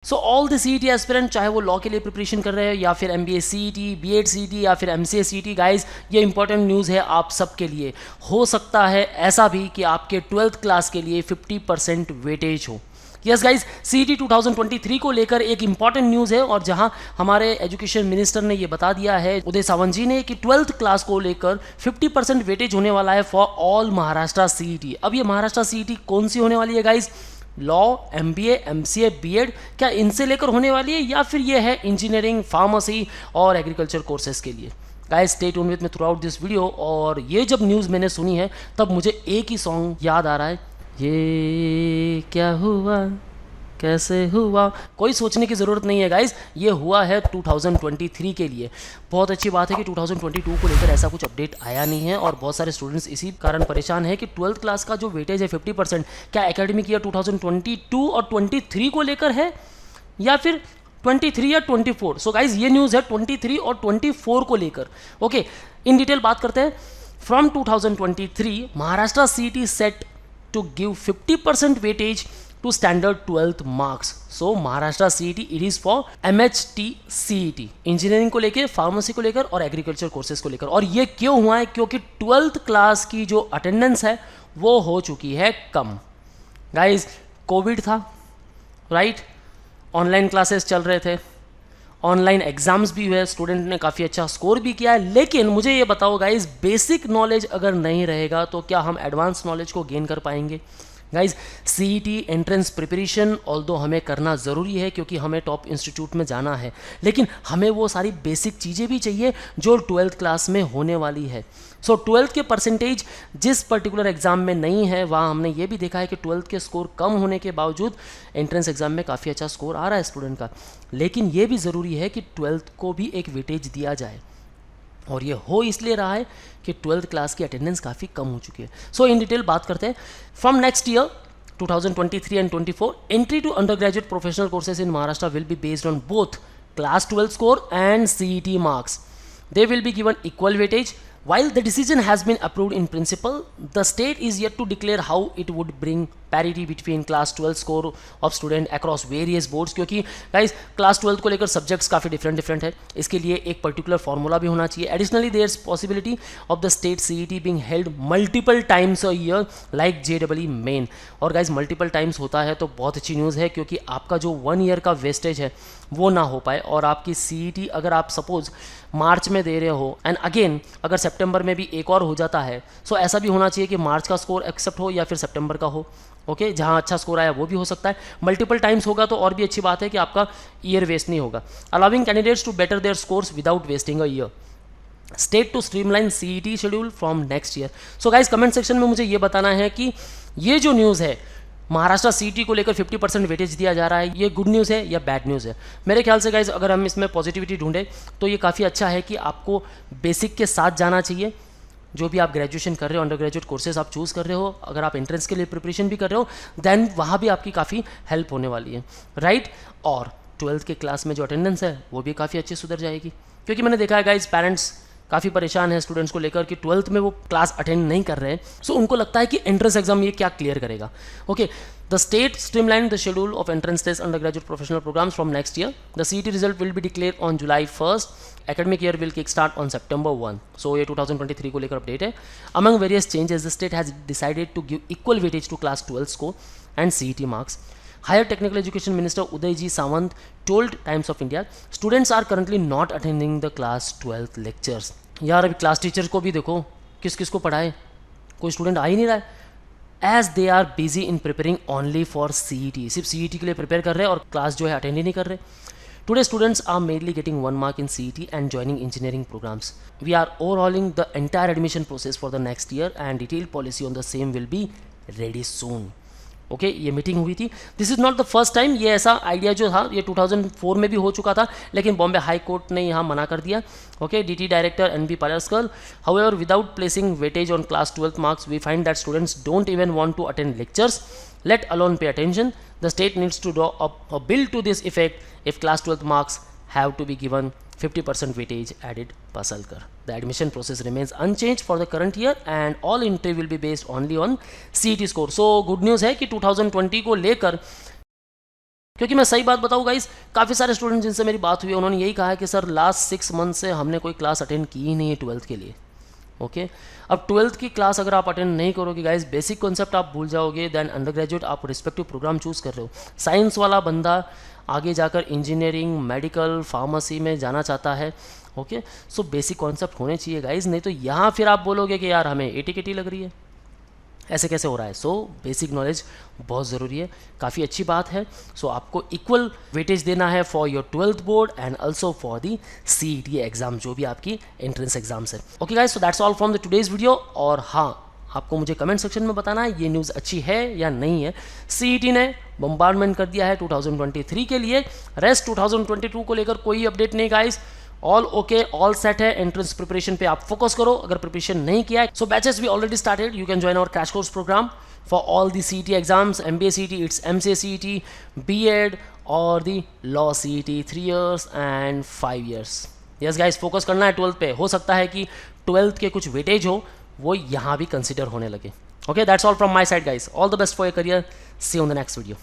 So all the C aspirant, चाहे वो law के लिए प्रिपरेशन कर रहे हैं या फिर MBA CET, BEd CET या फिर MCA CET, गाइज ये इंपॉर्टेंट न्यूज़ है आप सब के लिए। हो सकता है ऐसा भी कि आपके 12th क्लास के लिए 50% वेटेज हो। यस गाइज, CET 2023 को लेकर एक इंपॉर्टेंट न्यूज़ है और जहां हमारे एजुकेशन मिनिस्टर ने ये बता दिया है, उदय सावंत जी ने, कि 12th क्लास को लेकर 50% वेटेज होने वाला है फॉर ऑल महाराष्ट्र CET। अब ये महाराष्ट्र CET कौन सी होने वाली है guys? Law, MBA, MCA, BEd, क्या इनसे लेकर होने वाली है या फिर ये है इंजीनियरिंग, फार्मेसी और एग्रीकल्चर कोर्सेज के लिए? Guys stay tuned with me through out this video. और ये जब न्यूज़ मैंने सुनी है तब मुझे एक ही सॉन्ग याद आ रहा है, ये क्या हुआ कैसे हुआ। कोई सोचने की ज़रूरत नहीं है गाइज, ये हुआ है 2023 के लिए। बहुत अच्छी बात है कि 2022 को लेकर ऐसा कुछ अपडेट आया नहीं है और बहुत सारे स्टूडेंट्स इसी कारण परेशान है कि 12th क्लास का जो वेटेज है 50%, क्या एकेडमिक ईयर 2022 और 23 को लेकर है या फिर 23 या 24? सो गाइज ये न्यूज़ है 23 और 24 को लेकर। ओके, इन डिटेल बात करते हैं। From 2023 Maharashtra CET set to give 50% weightage to standard 12th marks. So Maharashtra CET it is for MHT CET, engineering को लेकर, फार्मेसी को लेकर और एग्रीकल्चर कोर्सेज को लेकर। और ये क्यों हुआ है? क्योंकि 12th क्लास की जो अटेंडेंस है वो हो चुकी है कम। गाइज कोविड था, राइट? ऑनलाइन क्लासेस चल रहे थे, ऑनलाइन एग्जाम्स भी हुए, स्टूडेंट ने काफ़ी अच्छा स्कोर भी किया है। लेकिन मुझे ये बताओ गाइज, बेसिक नॉलेज अगर नहीं रहेगा तो क्या हम एडवांस नॉलेज को गेन कर पाएंगे? Guys CET entrance preparation although हमें करना ज़रूरी है क्योंकि हमें टॉप इंस्टीट्यूट में जाना है, लेकिन हमें वो सारी बेसिक चीज़ें भी चाहिए जो 12th क्लास में होने वाली है। सो 12th के परसेंटेज जिस पर्टिकुलर एग्ज़ाम में नहीं है, वहाँ हमने ये भी देखा है कि 12th के स्कोर कम होने के बावजूद एंट्रेंस एग्ज़ाम में काफ़ी अच्छा स्कोर आ रहा है स्टूडेंट का। लेकिन ये भी ज़रूरी है कि 12th को भी एक वेटेज दिया जाए, और ये हो इसलिए रहा है कि 12th क्लास की अटेंडेंस काफ़ी कम हो चुकी है। सो इन डिटेल बात करते हैं। From next year 2023 and 24, entry to undergraduate professional courses in Maharashtra will be based on both class 12 score and CET marks. They will be given equal weightage. While the decision has been approved in principle, the state is yet to declare how it would bring parity between class 12 score of student across various boards. क्योंकि guys class 12 को लेकर subjects काफ़ी different है, इसके लिए एक particular formula भी होना चाहिए। Additionally there is possibility of the state CET being held multiple times a year like JEE main. और गाइज मल्टीपल टाइम्स होता है तो बहुत अच्छी न्यूज़ है, क्योंकि आपका जो 1 ईयर का वेस्टेज है वो ना हो पाए और आपकी CET अगर आप सपोज मार्च में दे रहे हो एंड अगेन अगर सितंबर में भी एक और हो जाता है, सो ऐसा भी होना चाहिए कि मार्च का स्कोर एक्सेप्ट हो या फिर सितंबर का हो। ओके, जहाँ अच्छा स्कोर आया वो भी हो सकता है। मल्टीपल टाइम्स होगा तो और भी अच्छी बात है कि आपका ईयर वेस्ट नहीं होगा। Allowing candidates to better their scores without wasting a year. State to streamline CET schedule from next year. So guys comment section में मुझे ये बताना है कि ये जो न्यूज़ है महाराष्ट्र CET को लेकर 50% वेटेज दिया जा रहा है, ये गुड न्यूज़ है या बैड न्यूज़ है? मेरे ख्याल से गाइज अगर हम इसमें पॉजिटिविटी ढूंढें तो ये काफ़ी अच्छा है कि आपको बेसिक के साथ जाना चाहिए। जो भी आप ग्रेजुएशन कर रहे हो, अंडर ग्रेजुएट कोर्सेज आप चूज़ कर रहे हो, अगर आप एंट्रेंस के लिए प्रिपरेशन भी कर रहे हो, देन वहाँ भी आपकी काफ़ी हेल्प होने वाली है, राइट? और 12th के क्लास में जो अटेंडेंस है वो भी काफ़ी अच्छी सुधर जाएगी, क्योंकि मैंने देखा है गाइज पेरेंट्स काफ़ी परेशान है स्टूडेंट्स को लेकर कि 12th में वो क्लास अटेंड नहीं कर रहे हैं। सो उनको लगता है कि एंट्रेंस एग्जाम ये क्या क्लियर करेगा। Okay, the state streamline the schedule of entrance test undergraduate professional programmes from next year. The CET result will be declare on July 1st. Academic year will kickstart on September 1. So ये 2023 को लेकर update है. Among various changes, the state has decided to give equal weightage to class 12 score and CET marks. Higher Technical Education Minister Uday G. Sawant told Times of India, students are currently not attending the class 12 lectures. यार अभी class teacher को भी देखो किस किस को पढ़ाए, कोई स्टूडेंट आ ही नहीं रहा है, as they are busy in preparing only for CET. सिर्फ CET के लिए प्रिपेयर कर रहे हैं और क्लास जो है अटेंड ही नहीं कर रहे. Today students are mainly getting 1 mark in CET and joining engineering programs. We are overhauling the entire admission process for the next year and detailed policy on the same will be ready soon. Okay, ये meeting हुई थी. This is not the first time. ये ऐसा idea जो था ये 2004 में भी हो चुका था, लेकिन बॉम्बे हाई कोर्ट ने यहाँ मना कर दिया. Okay, DT director NB Palaskar, however, without placing weightage on class 12 marks, we find that students don't even want to attend lectures, let alone pay attention. The state needs to draw up a bill to this effect if class 12 marks have to be given 50% weightage, added Pasalkar. The admission process remains unchanged for the current year and all entry will be based only on CET score. So good news है कि 2020 को लेकर क्योंकि मैं सही बात बताऊँ guys, काफ़ी सारे स्टूडेंट जिनसे मेरी बात हुई है उन्होंने यही कहा है कि सर लास्ट 6 मंथ से हमने कोई क्लास अटेंड की ही नहीं है 12th के लिए। ओके अब 12th की क्लास अगर आप अटेंड नहीं करोगे गाइस, बेसिक कॉन्सेप्ट आप भूल जाओगे, देन अंडर ग्रेजुएट आप रिस्पेक्टिव प्रोग्राम चूज़ कर रहे हो। साइंस वाला बंदा आगे जाकर इंजीनियरिंग, मेडिकल, फार्मेसी में जाना चाहता है। ओके सो बेसिक कॉन्सेप्ट होने चाहिए गाइस, नहीं तो यहाँ फिर आप बोलोगे कि यार हमें एटी लग रही है, ऐसे कैसे हो रहा है। सो बेसिक नॉलेज बहुत ज़रूरी है, काफ़ी अच्छी बात है। सो आपको इक्वल वेटेज देना है for your 12th board and also for the CET exam, जो भी आपकी एंट्रेंस एग्जाम्स है। Okay guys, so that's all from the today's video. और हाँ, आपको मुझे कमेंट सेक्शन में बताना है ये न्यूज़ अच्छी है या नहीं है। CET ने बम्बार्डमेंट कर दिया है 2023 के लिए, रेस्ट 2022 को लेकर कोई अपडेट नहीं guys. All okay, all set है। एंट्रेंस प्रिपरेशन पे आप फोकस करो अगर प्रिपरेशन नहीं किया है। सो बैचेस भी already started, you can join our crash course programme for all the CET exams, MBA CET, it's MCA CET, BEd और the law CET 3 years and 5 years। Yes guys, focus करना है 12th पे। हो सकता है कि 12th के कुछ वेटेज हो वो यहाँ भी कंसिडर होने लगे। Okay that's all from my side guys, all the best for your career, see you on the next video.